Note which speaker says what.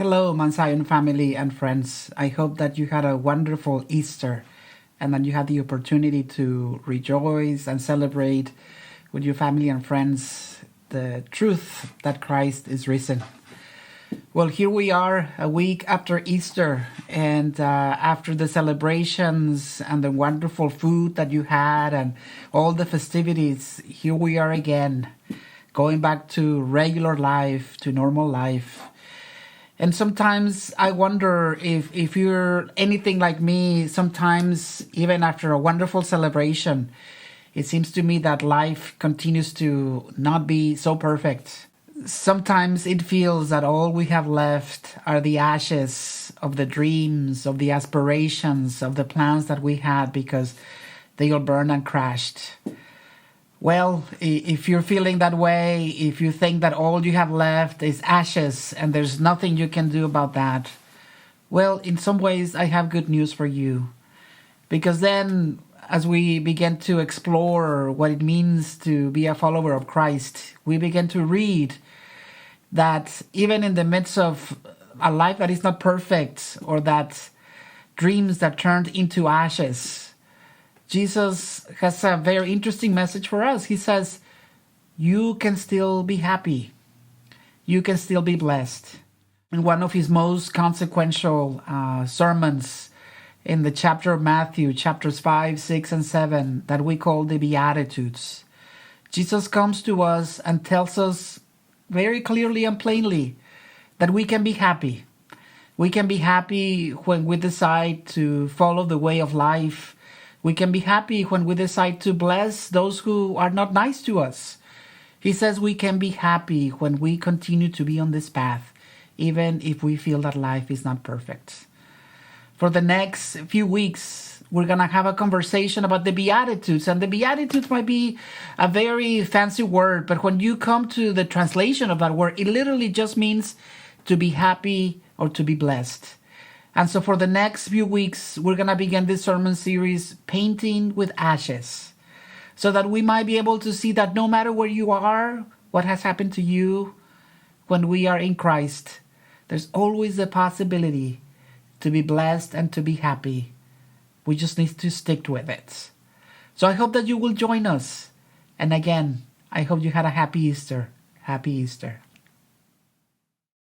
Speaker 1: Hello, Mount Zion family and friends. I hope that you had a wonderful Easter and that you had the opportunity to rejoice and celebrate with your family and friends the truth that Christ is risen. Well, here we are a week after Easter, and after the celebrations and the wonderful food that you had and all the festivities, here we are again, going back to regular life, to normal life. And sometimes I wonder if you're anything like me, sometimes even after a wonderful celebration, it seems to me that life continues to not be so perfect. Sometimes it feels that all we have left are the ashes of the dreams, of the aspirations, of the plans that we had because they all burned and crashed. Well, if you're feeling that way, if you think that all you have left is ashes and there's nothing you can do about that, well, in some ways, I have good news for you. Because then, as we begin to explore what it means to be a follower of Christ, we begin to read that even in the midst of a life that is not perfect or that dreams that turned into ashes, Jesus has a very interesting message for us. He says, you can still be happy. You can still be blessed. In one of his most consequential sermons in the chapter of Matthew, chapters 5, 6, and 7, that we call the Beatitudes, Jesus comes to us and tells us very clearly and plainly that we can be happy. We can be happy when we decide to follow the way of life. We can be happy when we decide to bless those who are not nice to us. He says we can be happy when we continue to be on this path, even if we feel that life is not perfect. For the next few weeks, we're going to have a conversation about the Beatitudes. And the Beatitudes might be a very fancy word, but when you come to the translation of that word, it literally just means to be happy or to be blessed. And so for the next few weeks, we're going to begin this sermon series, Painting with Ashes, so that we might be able to see that no matter where you are, what has happened to you, when we are in Christ, there's always the possibility to be blessed and to be happy. We just need to stick with it. So I hope that you will join us. And again, I hope you had a happy Easter. Happy Easter.